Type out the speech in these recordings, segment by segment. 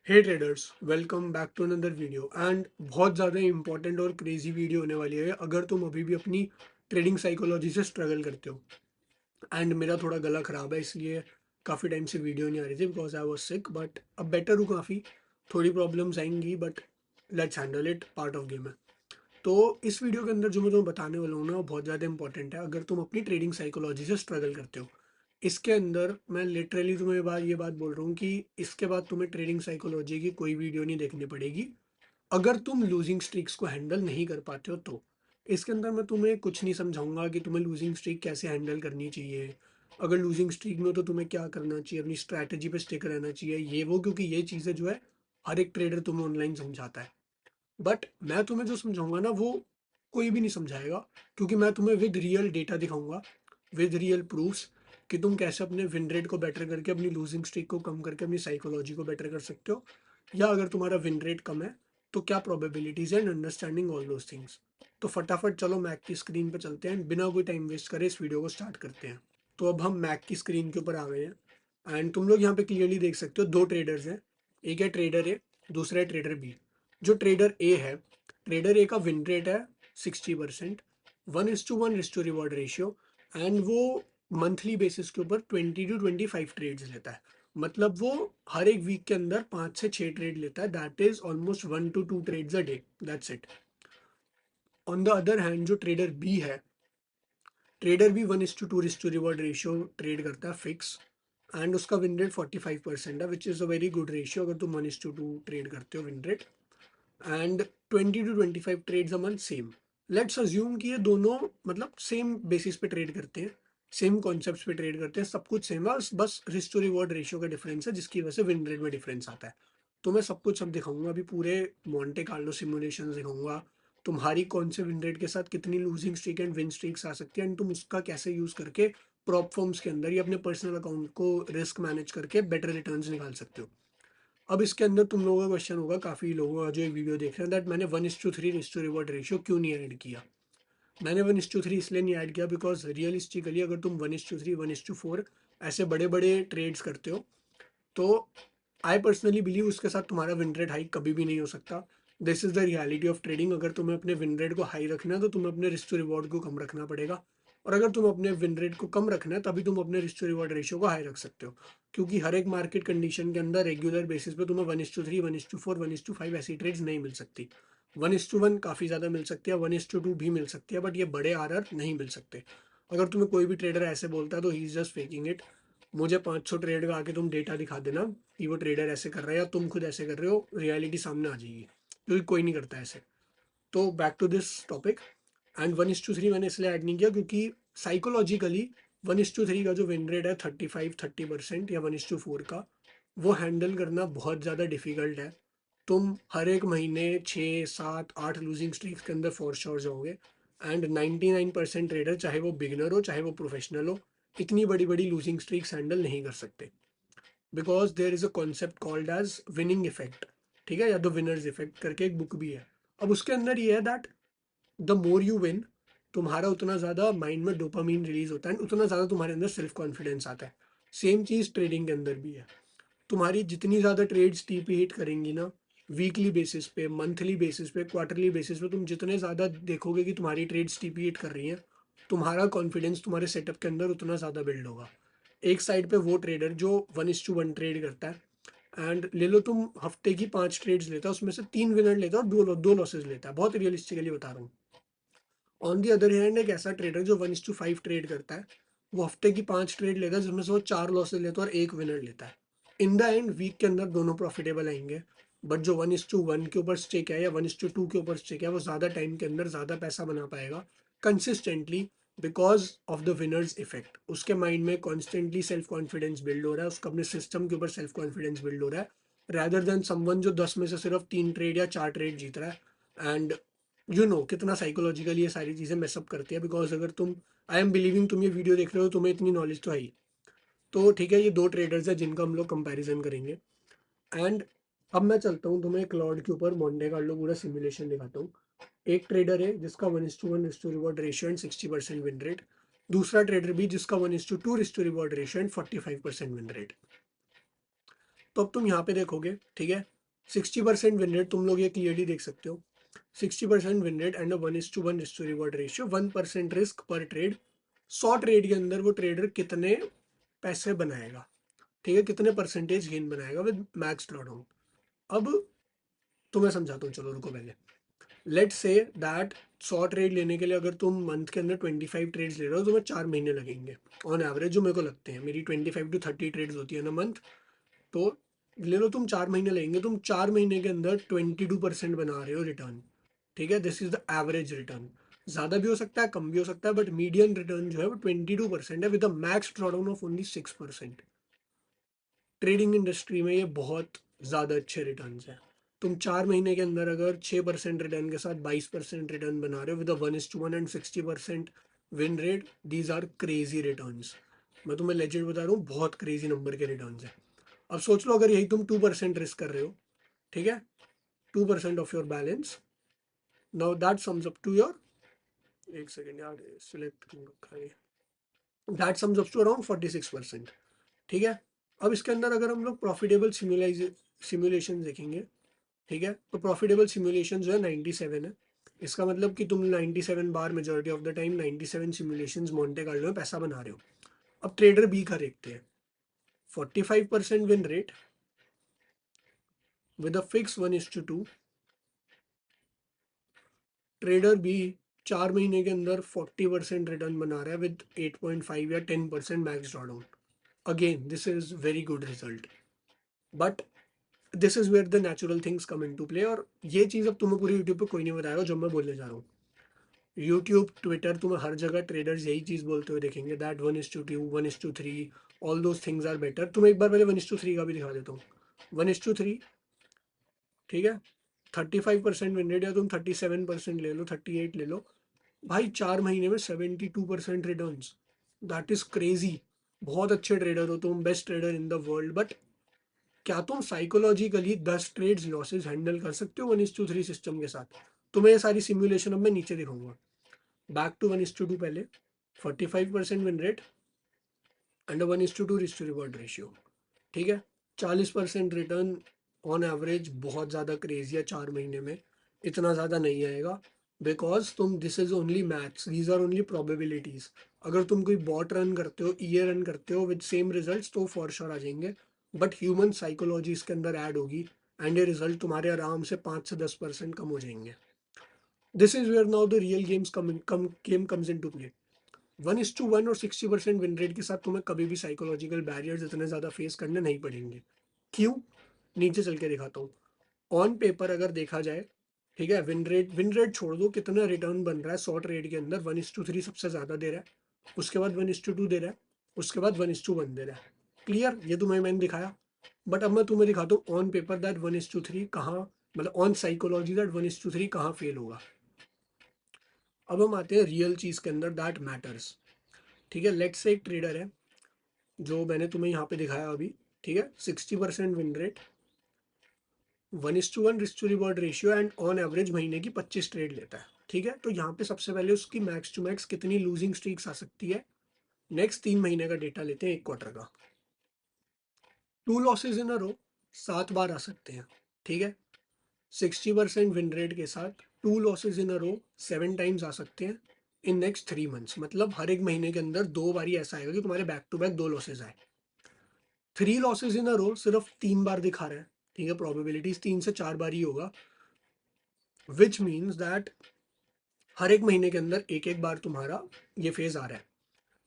Hey traders, welcome back to another video and बहुत ज़्यादा important और क्रेजी वीडियो होने वाली है अगर तुम अभी भी अपनी ट्रेडिंग साइकोलॉजी से स्ट्रगल करते हो। एंड मेरा थोड़ा गला ख़राब है इसलिए काफ़ी टाइम से वीडियो नहीं आ रही थी because I was sick, but अब बेटर हूँ काफ़ी। थोड़ी प्रॉब्लम्स आएंगी but let's handle it, part of game है। तो इस वीडियो के अंदर जो मैं तुम्हें बताने वाला हूँ ना वो बहुत ज़्यादा इंपॉर्टेंट है अगर तुम अपनी ट्रेडिंग साइकोलॉजी से स्ट्रगल करते हो। इसके अंदर मैं लिटरली तुम्हें ये बात बोल रहा हूँ कि इसके बाद तुम्हें ट्रेडिंग साइकोलॉजी की कोई वीडियो नहीं देखनी पड़ेगी अगर तुम लूजिंग स्ट्रीक्स को हैंडल नहीं कर पाते हो तो। इसके अंदर मैं तुम्हें कुछ नहीं समझाऊंगा कि तुम्हें लूजिंग स्ट्रीक कैसे हैंडल करनी चाहिए, अगर लूजिंग स्ट्रीक में हो तो तुम्हें क्या करना चाहिए, अपनी स्ट्रैटेजी पे स्टिक रहना चाहिए ये वो, क्योंकि ये चीज़ें जो है हर एक ट्रेडर तुम्हें ऑनलाइन समझाता है। बट मैं तुम्हें जो समझाऊंगा ना वो कोई भी नहीं समझाएगा, क्योंकि मैं तुम्हें विद रियल डेटा दिखाऊंगा, विद रियल प्रूफ्स कि तुम कैसे अपने विन रेट को बेटर करके अपनी लूजिंग स्ट्रीक को कम करके अपनी साइकोलॉजी को बेटर कर सकते हो। या अगर तुम्हारा विन रेट कम है तो क्या probabilities and understanding all those things. तो फटाफट चलो मैक की स्क्रीन पे चलते हैं, बिना कोई टाइम वेस्ट करे इस वीडियो को स्टार्ट करते हैं। तो अब हम मैक की स्क्रीन के ऊपर आ गए हैं एंड तुम लोग यहाँ पे क्लियरली देख सकते हो दो ट्रेडर्स हैं। एक है ट्रेडर ए, दूसरा है ट्रेडर बी। जो ट्रेडर ए है, ट्रेडर ए का विन रेट है 60%, 1:1 रिवॉर्ड रेशियो, एंड वो मंथली बेसिस के ऊपर 20 to 25 ट्रेड्स लेता है। मतलब वो हर एक वीक के अंदर 5 से 6 ट्रेड लेता है, that is almost 1 to 2 trades a day, that's it. On the other hand जो ट्रेडर बी है, ट्रेडर भी 1:2 रिवॉर्ड रेशियो ट्रेड करता है फिक्स, एंड उसका विन रेट 45% है, which is a very good ratio अगर तुम 1:2 ट्रेड करते हो win rate. And 20 to 25 trades a month same. Let's assume कि ये दोनों मतलब सेम बेसिस पे ट्रेड करते हैं, सेम कॉन्सेप्ट्स पे ट्रेड करते हैं, सब कुछ सेम है, बस रिस्क टू रिवॉर्ड रेशियो का डिफरेंस है जिसकी वजह से विन रेट में डिफरेंस आता है। तो मैं सब कुछ सब दिखाऊंगा, अभी पूरे मॉन्टे कार्लो सिमुलेशन दिखाऊंगा तुम्हारी कौन से विन रेट के साथ कितनी losing streak and win streaks आ सकती है, एंड तुम उसका कैसे यूज करके प्रॉप फॉर्म्स के अंदर या अपने पर्सनल अकाउंट को रिस्क मैनेज करके बेटर रिटर्न्स निकाल सकते हो। अब इसके अंदर तुम लोगों का क्वेश्चन होगा, काफी लोगों का जो ये वीडियो देख रहे हैं, दैट मैंने 1:3 रिस्क टू रिवॉर्ड रेशियो क्यों नहीं ऐड किया। मैंने 1:3 इसलिए नहीं ऐड किया बिकॉज रियलिस्टिकली अगर तुम 1:3 1:4 ऐसे बड़े बड़े ट्रेड्स करते हो तो आई पर्सनली बिलीव उसके साथ तुम्हारा विन रेट हाई कभी भी नहीं हो सकता। This is the reality of trading. अगर तुम्हें अपने विन रेट को हाई रखना है तो तुम्हें अपने रिस्क टू रिवॉर्ड को कम रखना पड़ेगा, और अगर तुम अपने विन रेट को कम रखना है तभी तुम अपने रिस्क टू रिवॉर्ड रेशियो को हाई रख सकते हो, क्योंकि हर एक मार्केट कंडीशन के अंदर रेगुलर बेसिस पे तुम्हें 1:3 1:4 1:5 ऐसी ट्रेड्स नहीं मिल सकती। 1:1 काफ़ी ज़्यादा मिल सकती है, 1:2 भी मिल सकती है, बट ये बड़े आर नहीं मिल सकते। अगर तुम्हें कोई भी ट्रेडर ऐसे बोलता है तो he is just faking it. मुझे 500 ट्रेड का आके तुम डेटा दिखा देना कि वो ट्रेडर ऐसे कर रहा है या तुम खुद ऐसे कर रहे हो, रियलिटी सामने आ जाएगी, क्योंकि कोई नहीं करता ऐसे। तो back to this topic. And 1:3 मैंने इसलिए ऐड नहीं किया क्योंकि साइकोलॉजिकली 1:3 का जो विन रेट है 30% या 1:4 का, वो हैंडल करना बहुत ज़्यादा डिफिकल्ट है। तुम हर एक महीने 6 7 8 लूजिंग स्ट्रीक्स के अंदर फोर श्योर जाओगे, एंड 99% ट्रेडर चाहे वो बिगिनर हो चाहे वो प्रोफेशनल हो इतनी बड़ी बड़ी लूजिंग स्ट्रीक्स हैंडल नहीं कर सकते, because there is a concept called as winning effect. ठीक है, या द विनर्स इफेक्ट करके एक बुक भी है। अब उसके अंदर ये है that the more you win, तुम्हारा उतना ज़्यादा माइंड में डोपामीन रिलीज होता है, उतना ज़्यादा तुम्हारे अंदर सेल्फ कॉन्फिडेंस आता है। सेम चीज़ ट्रेडिंग के अंदर भी है। तुम्हारी जितनी ज़्यादा ट्रेड्स टीपी हिट करेंगी ना, वीकली बेसिस पे, मंथली बेसिस पे, क्वार्टरली बेसिस पे, तुम जितने ज़्यादा देखोगे कि तुम्हारी ट्रेड्स टीपी हिट कर रही हैं, तुम्हारा कॉन्फिडेंस तुम्हारे सेटअप के अंदर उतना ज़्यादा बिल्ड होगा। एक साइड पे वो ट्रेडर जो 1:1 ट्रेड करता है, एंड ले लो तुम हफ्ते की 5 ट्रेड्स लेता है, उसमें से 3 विनर लेता है और दो लॉसेज लेता है, बहुत रियलिस्टिकली बता रहा हूँ। ऑन दी अदर हैंड एक ऐसा ट्रेडर जो 1:5 ट्रेड करता है, वो हफ्ते की 5 ट्रेड लेता है जिसमें से वो 4 लॉसेज लेता है और एक विनर लेता है। इन द एंड वीक के अंदर दोनों प्रॉफिटेबल आएंगे, बट जो 1:1 के ऊपर स्टिक है या 1:2 के ऊपर स्टिक है वो ज़्यादा टाइम के अंदर ज़्यादा पैसा बना पाएगा consistently, because of the winners effect. उसके माइंड में कॉन्स्टेंटली सेल्फ कॉन्फिडेंस बिल्ड हो रहा है, उसका अपने सिस्टम के ऊपर सेल्फ कॉन्फिडेंस बिल्ड हो रहा है, रैदर देन समवन जो 10 में से सिर्फ 3 ट्रेड या 4 ट्रेड जीत रहा है। एंड कितना साइकोलॉजिकली ये सारी चीज़ें मेसअप करती है, बिकॉज अगर तुम, आई एम बिलीविंग तुम ये वीडियो देख रहे हो, तुम्हें इतनी नॉलेज तो आई। तो ठीक है, ये दो ट्रेडर्स है जिनका हम लोग कंपैरिजन करेंगे। एंड अब मैं चलता हूँ तुम्हें क्लाउड के ऊपर मोंटे कार्लो पूरा सिमुलेशन दिखाता हूँ। एक ट्रेडर है जिसका 1:1 risk reward ratio and 60% win rate, दूसरा ट्रेडर भी जिसका 1:2 risk reward ratio and 45% win rate. तो अब तुम यहाँ पे देखोगे, ठीक है, 60% विन रेट, तुम लोग ये क्लियरली देख सकते हो, 60% win rate and 1:1 risk to reward ratio, 1% risk पर ट्रेड। 100 ट्रेड के अंदर वो ट्रेडर कितने पैसे बनाएगा, ठीक है, कितने परसेंटेज गेन बनाएगा विद मैक्स ड्रॉडाउन। अब तुम्हें समझाता हूँ, चलो रुको पहले। लेट से दैट 100 ट्रेड लेने के लिए अगर तुम मंथ के अंदर 25 ट्रेड्स ले रहे हो तो तुम्हें 4 महीने लगेंगे ऑन एवरेज, जो मेरे को लगते हैं। मेरी 25 to 30 ट्रेड्स होती है ना मंथ, तो ले लो तुम 4 महीने लेंगे, तुम 4 महीने के अंदर 22% बना रहे हो रिटर्न, ठीक है। This is the average return. ज्यादा भी हो सकता है, कम भी हो सकता है, बट मीडियन रिटर्न जो है वो 22% है with a max drawdown of only 6%। Trading industry में ये बहुत ज़्यादा अच्छे रिटर्न हैं। तुम 4 महीने के अंदर अगर 6% रिटर्न के साथ 22% रिटर्न बना रहे हो with 1:1 and 60% win rate, these are crazy return. मैं तुम्हें लेजेंड बता रहा हूँ, बहुत क्रेजी नंबर के रिटर्न हैं। अब सोच लो अगर यही तुम 2% रिस्क कर रहे हो, ठीक है, 2% of your balance, now that sums up to your, एक सेकेंड यार सिलेक्ट रखा है, that sums up to around 46%, ठीक है। अब इसके अंदर अगर हम लोग प्रॉफिटेबल सिमुलेशन देखेंगे, ठीक है, तो प्रॉफिटेबल सिमुलेशन जो है 97 है। इसका मतलब कि तुम 97 बार majority of the time 97 simulations Monte Carlo में पैसा बना रहे हो। अब ट्रेडर बी का देखते हैं, 45% win rate with a fix 1:2। Trader B 4 महीने के अंदर 40% रिटर्न बना रहा है विद 8.5 या 10% max drawdown. Again this is very good result, but this is where the natural things come into play. और ये चीज़ अब तुम्हें पूरी यूट्यूब पे कोई नहीं बताएगा जो मैं बोलने जा रहा हूँ। यूट्यूब, ट्विटर, तुम्हें हर जगह ट्रेडर्स यही चीज़ बोलते हुए देखेंगे, that 1:2, 1:3, all those things are better. तुम्हें एक बार पहले 1:3 का भी दिखा देता हूँ। 1:3, ठीक है, 35% विन रेट, या तुम 37% ले लो, 38 ले लो, भाई 4 महीने में 72% रिटर्न, दैट इज क्रेजी। बहुत अच्छे ट्रेडर हो तुम, best trader in the world, but क्या तुम साइकोलॉजिकली 10 ट्रेड्स लॉसेज हैंडल कर सकते हो 1:3 सिस्टम के साथ? तुम्हें ये सारी सिमुलेशन अब मैं नीचे दिखाऊंगा। बैक टू 1:2 पहले, 45% win rate and 1:2 risk to reward ratio, ठीक है, 40% रिटर्न ऑन एवरेज। बहुत ज़्यादा क्रेजी है 4 महीने में, इतना ज़्यादा नहीं आएगा, बिकॉज तुम, this is only maths, these are only probabilities. अगर तुम कोई बॉट रन करते हो, ईयर रन करते हो विद सेम रिजल्ट्स, तो फॉर श्योर आ जाएंगे, बट ह्यूमन साइकोलॉजी इसके अंदर ऐड होगी एंड ये रिजल्ट तुम्हारे आराम से 5 से 10% कम हो जाएंगे। This is where now the real game comes into play. 1:1 और 60% विन रेट के साथ तुम्हें कभी भी साइकोलॉजिकल बैरियर्स इतने ज़्यादा फेस करने नहीं पड़ेंगे। क्यों? नीचे चल के दिखाता हूँ। ऑन पेपर अगर देखा जाए, ठीक है, विन रेट छोड़ दो, कितना रिटर्न बन रहा है 100 ट्रेड के अंदर, 1:3 सबसे ज़्यादा दे रहा है, उसके बाद 1:2 दे रहा है, उसके बाद 1:1 दे रहा है। क्लियर? ये तुम्हें मैंने दिखाया, बट अब मैं तुम्हें दिखाता हूँ ऑन पेपर दैट 1:3 कहाँ, मतलब ऑन साइकोलॉजी दैट 1:3 कहाँ फेल होगा। अब हम आते हैं रियल चीज़ के अंदर दैट मैटर्स, ठीक है। लेट्स से एक ट्रेडर है जो मैंने तुम्हें यहाँ पे दिखाया अभी, ठीक है, 60% win rate, 1:1 risk to reward ratio and on average महीने की 25 ट्रेड लेता है, ठीक है। तो यहाँ पे सबसे पहले उसकी मैक्स टू मैक्स कितनी लूजिंग स्ट्रीक्स आ सकती है, नेक्स्ट 3 महीने का डेटा लेते हैं, एक क्वार्टर का। 2 लॉसेज इन अ रो 7 बार आ सकते हैं, ठीक है। 60% विन रेट के साथ 2 losses in a row 7 times आ सकते हैं इन नेक्स्ट 3 मंथ्स। मतलब हर एक महीने के अंदर 2 बार ऐसा आएगा कि तुम्हारे बैक टू बैक 2 लॉसेज आए। 3 लॉसेज इन अ रो सिर्फ 3 बार दिखा रहा है, ठीक है, प्रोबेबिलिटीज 3 से 4 बार ही होगा, विच मीन्स दैट हर एक महीने के अंदर एक एक बार तुम्हारा ये फेज आ रहा है,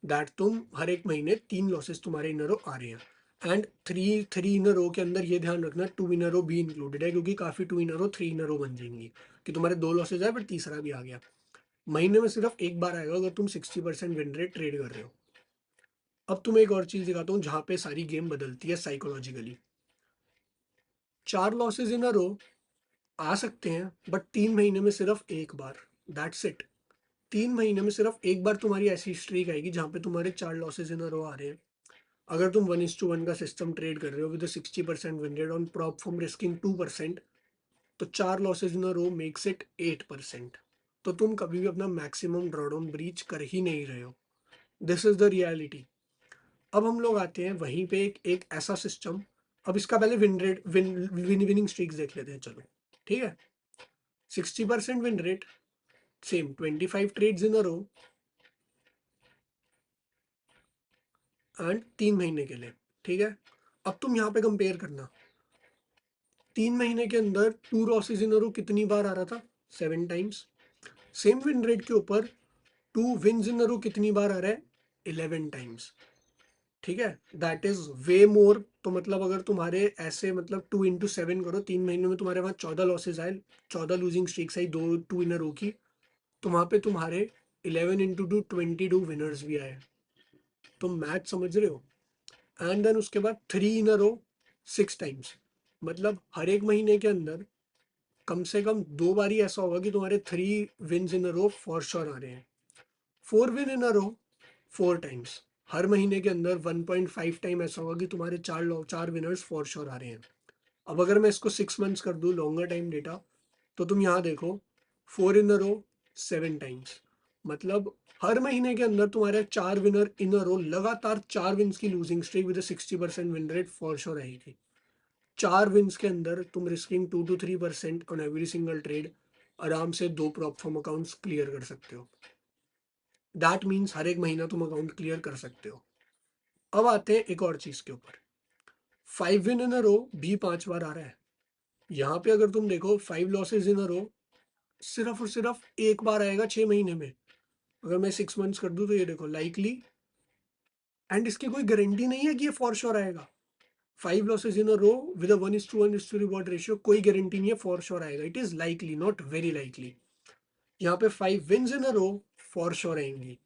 दैट तुम हर एक महीने 3 लॉसेस तुम्हारे इन अ रो आ रहे हैं। And three three in a रो के अंदर ये ध्यान रखना 2 इन अ रो भी इंक्लूडेड है, क्योंकि काफी 2 इन अ रो 3 इन अ रो बन जाएंगी कि तुम्हारे 2 लॉसेज आए बट तीसरा भी आ गया। महीने में सिर्फ एक बार आएगा अगर तुम 60% विन रेट ट्रेड कर रहे हो। अब तुम्हें एक और चीज दिखाता हूँ जहां पे सारी गेम बदलती है साइकोलॉजिकली। 4 लॉसेज इन अ रो आ सकते हैं, बट 3 महीने में सिर्फ एक बार, दैट्स इट। 3 महीने में सिर्फ एक बार तुम्हारी ऐसी स्ट्रीक आएगी जहां पे तुम्हारे 4 लॉसेज इन अ रो आ रहे हैं। अगर तुम 1:1 का सिस्टम ट्रेड कर रहे हो with 60% win rate on prop from risking 2%, तो 4 losses in a row makes it 8%। तो तुम कभी भी अपना मैक्सिमम ड्रॉडाउन ब्रीच कर ही नहीं रहे हो। This is the reality. अब हम लोग आते हैं वहीं पे एक ऐसा सिस्टम अब इसका पहले विन रेट विनिंग स्ट्रीक्स देख लेते हैं, चलो ठीक है। 60% win rate, same 25 trades in a row एंड 3 महीने के लिए, ठीक है। अब तुम यहाँ पे कंपेयर करना, 3 महीने के अंदर 2 लॉसेज इन अ रो कितनी बार आ रहा था, 7 टाइम्स। सेम विन रेट के ऊपर 2 विन्स इन अ रो कितनी बार आ रहा है, 11 टाइम्स, ठीक है। दैट इज वे मोर। तो मतलब अगर तुम्हारे ऐसे मतलब 2 into 7 करो, 3 महीने में तुम्हारे वहां 14 लॉसेज आए, 14 लूजिंग स्ट्रीक्स आई, दो टू इन रो की, तो वहां पे तुम्हारे 11 into 2 22 विनर्स भी आए। तुम मैच समझ रहे हो। एंड देन उसके बाद 3 इन अ रो 6 टाइम्स, मतलब हर एक महीने के अंदर कम से कम 2 बार ऐसा होगा कि तुम्हारे 3 wins in a row for sure आ रहे हैं। 4 win in a row 4 times, हर महीने के अंदर 1.5 टाइम ऐसा होगा कि तुम्हारे 4 विनर्स फॉर श्योर आ रहे हैं। अब अगर मैं इसको 6 मंथ्स कर दूं, लॉन्गर टाइम डेटा, तो तुम यहाँ देखो, 4 इन अ रो 7 टाइम्स, मतलब हर महीने के अंदर तुम्हारे 4 विनर इन अ रो, लगातार 4 विन्स की losing streak with 60% win rate for sure रहेगी। 4 विन्स के अंदर तुम risking 2 to 3% on every single trade आराम से 2 प्रॉप फॉर्म अकाउंट्स क्लियर कर सकते हो। दैट मीन्स हर एक महीना तुम अकाउंट क्लियर कर सकते हो। अब आते हैं एक और चीज के ऊपर, 5 विन इन अ रो भी 5 बार आ रहा है। यहाँ पे अगर तुम देखो 5 लॉसेज इन अ रो सिर्फ और सिर्फ एक बार आएगा 6 महीने में। अगर मैं 6 मंथ्स कर दूं तो ये देखो लाइकली, एंड इसकी कोई गारंटी नहीं है कि ये फॉर श्योर आएगा। 5 losses in a row with 1:1 reward ratio, कोई गारंटी नहीं है फॉर श्योर आएगा, it is likely not very likely. यहाँ पे 5 wins in a row for sure आएंगी।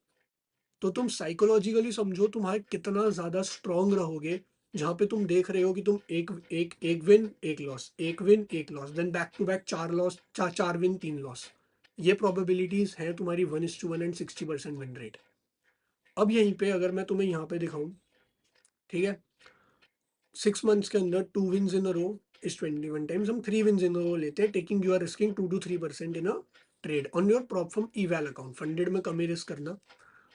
तो तुम साइकोलॉजिकली समझो तुम्हारे कितना ज्यादा स्ट्रांग रहोगे, जहां पे तुम देख रहे हो कि तुम एक विन एक लॉस, एक विन एक loss, then back to back 4 loss, 4 win 3 loss. ये प्रोबेबिलिटीज है तुम्हारी 1:1 एंड 60% विन रेट। अब यहीं पे अगर मैं तुम्हें यहाँ पे दिखाऊं, ठीक है, 6 मंथ्स के अंदर 2 wins in a row is 21 times, हम 3 विन्स इन अ रो लेते हैं, taking you are risking 2 to 3% in a trade on your prop from eval account. Funded में कम ही रिस्क करना,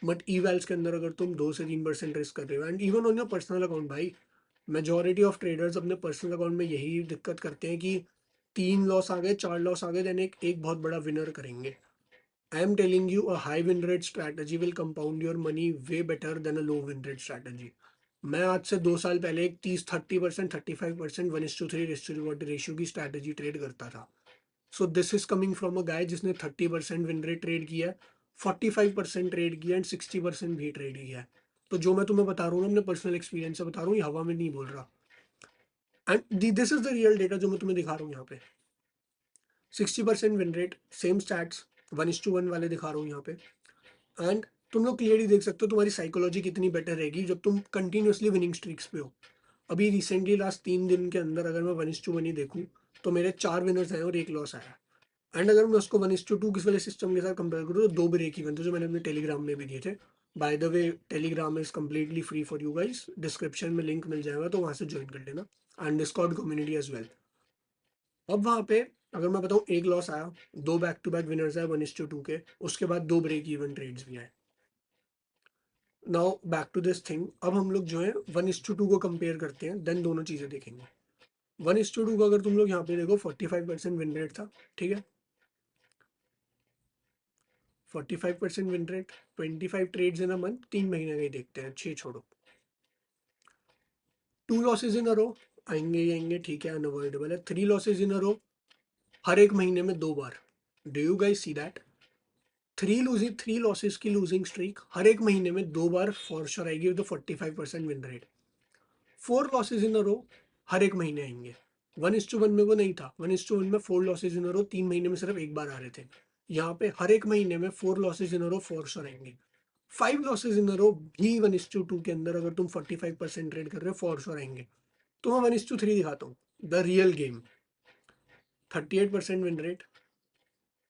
बट ई वैल्स के अंदर अगर तुम 2 से 3% रिस्क कर रहे हो, and even on your personal account भाई, मेजोरिटी ऑफ ट्रेडर्स अपने पर्सनल अकाउंट में यही दिक्कत करते हैं कि 3 लॉस आ गए, 4 लॉस आ गए, देन एक बहुत बड़ा विनर करेंगे। I am telling you, a high win rate strategy will compound your money way better than a low win rate strategy. मैं आज से 2 साल पहले एक 30% 35% 1:3 रिस्क रिवॉर्ड रेशियो की स्ट्रैटेजी ट्रेड करता था। So this is coming from a guy जिसने 30% विन रेट ट्रेड किया है, 45% ट्रेड किया एंड 60% भी ट्रेड किया है। तो जो मैं तुम्हें बता रहा हूँ ना, अपने पर्सनल एक्सपीरियंस से बता रहा हूँ, ये हवा में नहीं बोल रहा। And this is the real data जो मैं तुम्हें दिखा रहा हूँ यहाँ पे। 60% विन रेट, सेम स्टैट्स, 1:1 वाले दिखा रहा हूँ यहाँ पे। एंड तुम लोग क्लियरली देख सकते हो तुम्हारी साइकोलॉजी कितनी बेटर रहेगी जब तुम कंटिन्यूसली विनिंग स्ट्रीक्स पे हो। अभी रिसेंटली लास्ट 3 दिन के अंदर अगर मैं 1:1 ही देखूँ, तो मेरे 4 विनर्स आए और एक लॉस आया। एंड अगर मैं उसको 1:2 किस वाले सिस्टम के साथ कंपेयर करूँ, तो 2 ब्रेक इवन थे जो मैंने अपने टेलीग्राम में भी दिए थे। By the way, Telegram is completely free for you guys, description में लिंक मिल जाएगा, तो वहां से ज्वाइन कर लेना, and Discord community as well. अब वहां पे अगर मैं बताऊँ, एक लॉस आया, 2 बैक-टू-बैक विनर्स आए 1:2 के, उसके बाद 2 ब्रेक इवन ट्रेड्स भी आए। Now back to this thing, अब हम लोग जो है 1:2 को कंपेयर करते हैं, देन दोनों चीजें देखेंगे। 1:2 को अगर तुम लोग यहाँ पे देखो, 45% विन रेट था, ठीक है। 45% win rate, 25 trades in a month, 3 महीने का ही देखते हैं, 6 छोड़ो। 2 लॉसेज इन अ रो आएंगे ही आएंगे, ठीक है, अनअवॉइडेबल है। 3 लॉसेज इन अ रो हर एक महीने में 2 बार। Do you guys see that? 3 losses की लूजिंग स्ट्रीक हर एक महीने में 2 बार फॉर श्योर आएगी with 45% win rate. 4 losses in a row हर एक महीने आएंगे। 1:1 में वो नहीं था, 1:1 में 4 लॉसेज इन अ रो 3 महीने में सिर्फ एक बार आ रहे थे। यहाँ पे हर एक महीने में 4 losses in a row for sure आएंगे। 5 लॉसेज इन अ रो भी 1:2 के अंदर अगर तुम 45% ट्रेड कर रहे हो, फॉर श्योर आएंगे। तो मैं 1:3 दिखाता हूँ, the real game. 38% win rate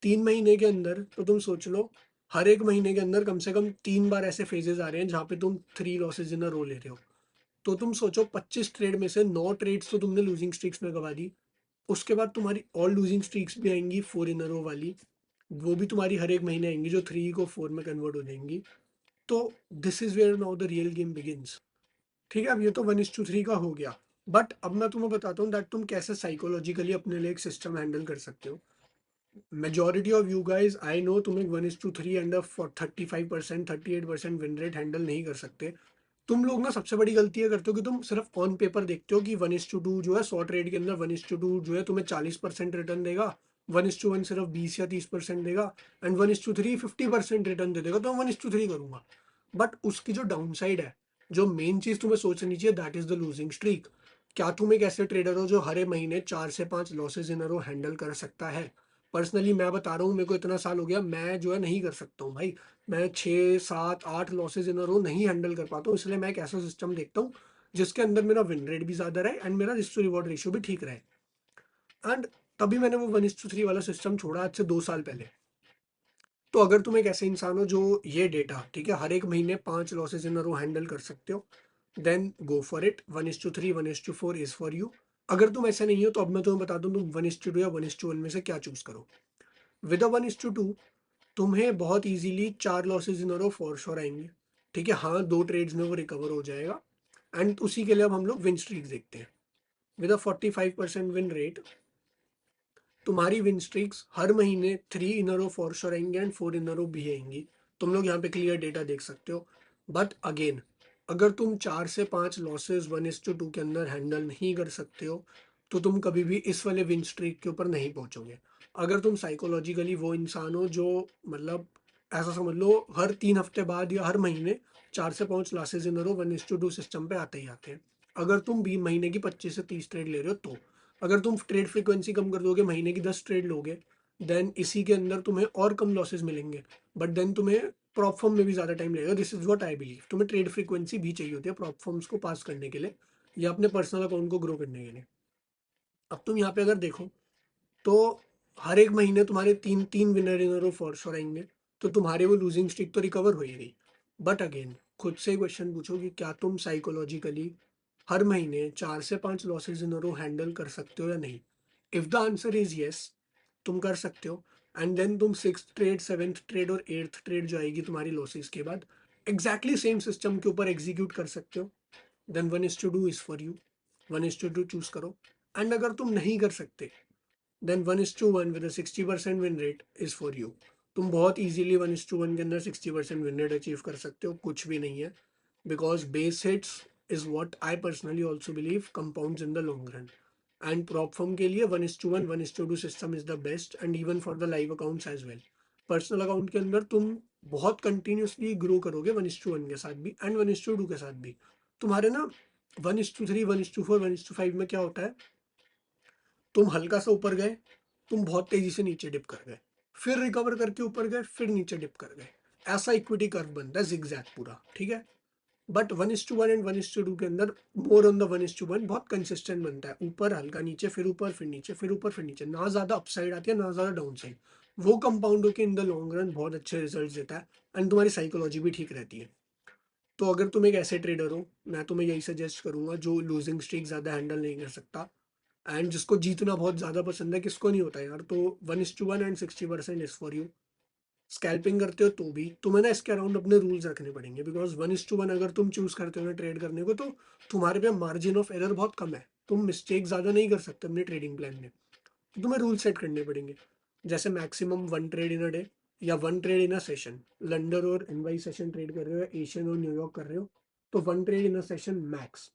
3 महीने के अंदर, तो तुम सोच लो, हर एक महीने के अंदर कम से कम 3 बार ऐसे फेजेस आ रहे हैं जहां पे तुम 3 लॉसेज इन अ रो ले रहे हो। तो तुम सोचो, 25 ट्रेड में से 9 ट्रेड्स तो तुमने लूजिंग स्ट्रीक्स में गवा दी। उसके बाद तुम्हारी और लूजिंग स्ट्रीक्स भी आएंगी 4 इन अ रो वाली, वो भी तुम्हारी हर एक महीने आएंगी, जो 3 को 4 में कन्वर्ट हो जाएंगी। तो this is where now the real game begins. ठीक है, अब ये तो 1:3 का हो गया। बट अब मैं तुम्हें बताता हूँ दैट तुम कैसे साइकोलॉजिकली अपने लिए एक सिस्टम हैंडल कर सकते हो। Majority of you guys I know तुम एक 1:3 एंड 35% 38% विन रेट हैंडल नहीं कर सकते। तुम लोग ना सबसे बड़ी गलती ये करते हो कि तुम सिर्फ ऑन पेपर देखते हो कि 1:2 जो है 100 ट्रेड के अंदर 1:2 जो है तुम्हें 40% रिटर्न देगा, 1:1 सिर्फ 20 या 30% देगा, एंड 1:3 50% रिटर्न दे देगा, तो मैं 1:3 करूंगा। बट उसकी जो डाउन साइड है, जो मेन चीज तुम्हें सोचनी चाहिए, that is the losing streak. क्या तुम एक ऐसे ट्रेडर हो जो हर महीने 4 से 5 losses in a row handle कर सकता है? पर्सनली मैं बता रहा हूँ, मेरे को इतना साल हो गया, मैं जो है नहीं कर सकता हूँ भाई। मैं 6 7 8 लॉसेज इन अ रो नहीं हैंडल कर पाता हूँ, इसलिए मैं एक ऐसा सिस्टम देखता हूँ जिसके अंदर मेरा विन रेट भी ज्यादा रहे एंड मेरा रिस्क टू रिवॉर्ड रेशियो भी ठीक रहे। एंड तभी मैंने वो 1:3 वाला सिस्टम छोड़ा आज से 2 साल पहले। तो अगर तुम एक ऐसे इंसान हो जो ये डेटा, ठीक है, हर एक महीने 5 losses in a row handle कर सकते हो, then go for it. 1:3 1:4 is for you. अगर तुम ऐसे नहीं हो तो अब मैं तुम्हें बता दूं तुम 1:2 या 1:1 में से क्या चूज करो। विद 1:2 तुम्हें बहुत easily 4 losses in a row for sure आएंगे। ठीक है, हाँ 2 ट्रेड्स में वो रिकवर हो जाएगा। एंड उसी के लिए अब हम लोग विन स्ट्रीक देखते हैं। विद अ 45% विन रेट तुम्हारी विन स्ट्रीक्स हर महीने 3 in a row for sure आएंगे एंड 4 इन अ रो भी आएंगी। तुम लोग यहाँ पे क्लियर डेटा देख सकते हो। बट अगेन, अगर तुम 4 से 5 लॉसेज 1:2 के अंदर हैंडल नहीं कर सकते हो तो तुम कभी भी इस वाले विन स्ट्रीक के ऊपर नहीं पहुंचोगे। अगर तुम साइकोलॉजिकली वो इंसान हो जो, मतलब ऐसा समझ लो हर 3 हफ्ते बाद या हर महीने 4 से 5 losses in a row 1:2 system पे आते ही आते हैं। अगर तुम भी महीने की 25 से 30 ट्रेड ले रहे हो तो, अगर तुम ट्रेड फ्रीक्वेंसी कम कर दोगे, महीने की 10 ट्रेड लोगे, देन इसी के अंदर तुम्हें और कम लॉसेस मिलेंगे। बट देन तुम्हें प्रॉप फॉर्म में भी ज्यादा टाइम लगेगा। This is what I believe. तुम्हें ट्रेड फ्रीक्वेंसी भी चाहिए होती है प्रॉप फॉर्म्स को पास करने के लिए या अपने पर्सनल अकाउंट को ग्रो करने के लिए। अब तुम यहाँ पे अगर देखो तो हर एक महीने तुम्हारे तीन तीन winner in row for sure आएंगे, तो तुम्हारे वो लूजिंग स्ट्रीक तो रिकवर हो ही गई। बट अगेन, खुद से क्वेश्चन पूछो कि क्या तुम साइकोलॉजिकली हर महीने 4 से 5 लॉसेज इन रो हैंडल कर सकते हो या नहीं। If the answer is yes, तुम कर सकते हो। एंड देन तुम 6th ट्रेड 7th ट्रेड और 8th ट्रेड जो आएगी तुम्हारी लॉसेज के बाद एग्जैक्टली सेम सिस्टम के ऊपर एग्जीक्यूट कर सकते हो। Then 1:2 is for you. 1:2 choose करो। एंड अगर तुम नहीं कर सकते, then 1:1 with 60% win rate is for you. तुम बहुत इजीली 1:1 के अंदर 60% विन रेट अचीव कर सकते हो, कुछ भी नहीं है। Because base hits is what I personally also believe compounds in the long run. And prop firm के लिए 1:1 1:2 system is the best and even for the live accounts as well. Personal account के अंदर तुम बहुत continuously grow करोगे 1:1 के साथ भी एंड 1:2 के साथ भी। तुम्हारे ना 1:3 1:4 1:5 में क्या होता है, तुम हल्का सा ऊपर गए, तुम बहुत तेजी से नीचे डिप कर गए, फिर रिकवर करके ऊपर गए, फिर नीचे डिप कर गए। ऐसा इक्विटी कर्व बनता है जिगजैग पूरा, ठीक है। बट 1:1 एंड 1:2 के अंदर मोर ऑन द 1:1 बहुत कंसिस्टेंट बनता है, ऊपर हल्का नीचे, फिर ऊपर फिर नीचे, फिर ऊपर फिर नीचे, ना ज्यादा अपसाइड आती है ना ज्यादा डाउन साइड। वो कंपाउंड होकर इन द लॉन्ग रन बहुत अच्छे रिजल्ट देता है एंड तुम्हारी साइकोलॉजी भी ठीक रहती है। तो अगर तुम एक ऐसे ट्रेडर हो, मैं तुम्हें यही सजेस्ट करूंगा जो लूजिंग स्ट्रीक ज्यादा हैंडल नहीं कर सकता एंड जिसको जीतना बहुत ज्यादा पसंद है, किसको नहीं होता यार, तो 1:1 and 60% is for you. Scalping करते हो तो भी तुम्हें ना इसके अराउंड अपने रूल्स रखने पड़ेंगे, बिकॉज 1:1 अगर तुम चूज करते हो ना ट्रेड करने को, तो तुम्हारे पे मार्जिन ऑफ एरर बहुत कम है, तुम मिस्टेक ज्यादा नहीं कर सकते अपने ट्रेडिंग प्लान में। तो तुम्हें रूल सेट करने पड़ेंगे, जैसे maximum 1 trade in a day या 1 trade in a session. London और एनवाई सेशन ट्रेड कर रहे हो, एशियन और न्यूयॉर्क कर रहे हो, तो 1 trade in a session max.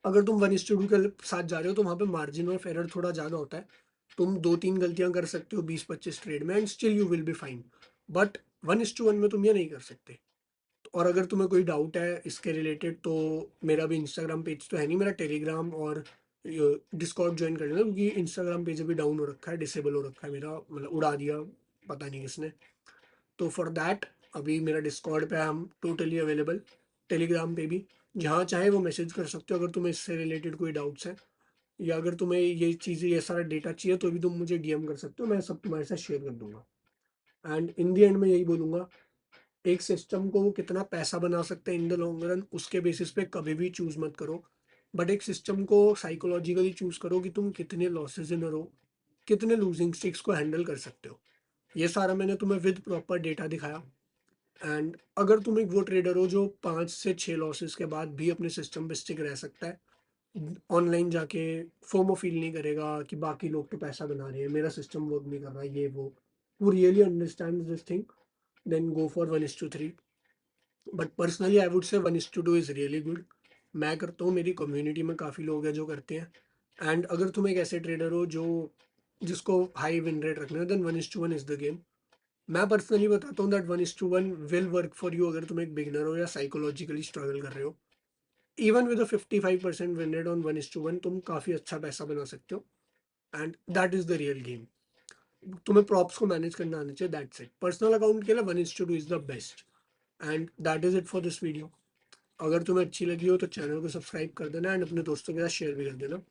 अगर तुम 1:2 के साथ जा रहे हो तो वहां पे मार्जिन ऑफ एरर थोड़ा ज्यादा होता है। तुम 2 3 गलतियां कर सकते हो 20 25 ट्रेड में and still you will be fine. But 1:1 में तुम ये नहीं कर सकते। और अगर तुम्हें कोई डाउट है इसके रिलेटेड तो मेरा भी इंस्टाग्राम पेज तो है नहीं, मेरा टेलीग्राम और डिस्कॉर्ड ज्वाइन कर लेना, क्योंकि इंस्टाग्राम पेज अभी डाउन हो रखा है, डिसेबल हो रखा है मेरा, मतलब उड़ा दिया पता नहीं किसने। तो फॉर दैट अभी मेरा डिस्कॉर्ड पे हम टोटली अवेलेबल, टेलीग्राम पे भी, जहाँ चाहे वो मैसेज कर सकते हो अगर तुम्हें इससे रिलेटेड कोई डाउट्स है, या अगर तुम्हें ये चीज़ें ये सारा डेटा चाहिए तो भी तुम मुझे डीएम कर सकते हो, मैं सब तुम्हारे साथ शेयर कर दूंगा। एंड इन दी एंड में यही बोलूंगा, एक सिस्टम को वो कितना पैसा बना सकते हैं इन द लॉन्ग रन उसके बेसिस पे कभी भी चूज मत करो। बट एक सिस्टम को साइकोलॉजिकली चूज करो कि तुम कितने लॉसेज इन रो, कितने लूजिंग स्टिक्स को हैंडल कर सकते हो। ये सारा मैंने तुम्हें विद प्रॉपर डेटा दिखाया। एंड अगर तुम एक वो ट्रेडर हो जो 5 से 6 लॉसेस के बाद भी अपने सिस्टम पे स्टिक रह सकता है, ऑनलाइन जाके फोमो फील नहीं करेगा कि बाकी लोग तो पैसा बना रहे हैं, मेरा सिस्टम वर्क नहीं कर रहा, ये वो really understand this thing, then go for 1:3। But personally I would say 1:2 is really good. मैं करता हूँ, मेरी कम्युनिटी में काफ़ी लोग हैं जो करते हैं। एंड अगर तुम एक ऐसे ट्रेडर हो जो जिसको हाई विन रेट रखना है, देन 1:1 इज़ द गेम। मैं पर्सनली बताता हूँ that 1:1 will work for you अगर तुम एक बिगनर हो या साइकोलॉजिकली स्ट्रगल कर रहे हो। Even with a 55% win rate on 1:1 तुम काफ़ी अच्छा पैसा बना सकते हो। And that is the real game. तुम्हें प्रॉप्स को मैनेज करना आना चाहिए, दैट्स इट। पर्सनल अकाउंट के लिए 1:2 is the best. And that is it for this video. अगर तुम्हें अच्छी लगी हो तो चैनल को सब्सक्राइब कर देना एंड अपने दोस्तों के साथ शेयर भी कर देना।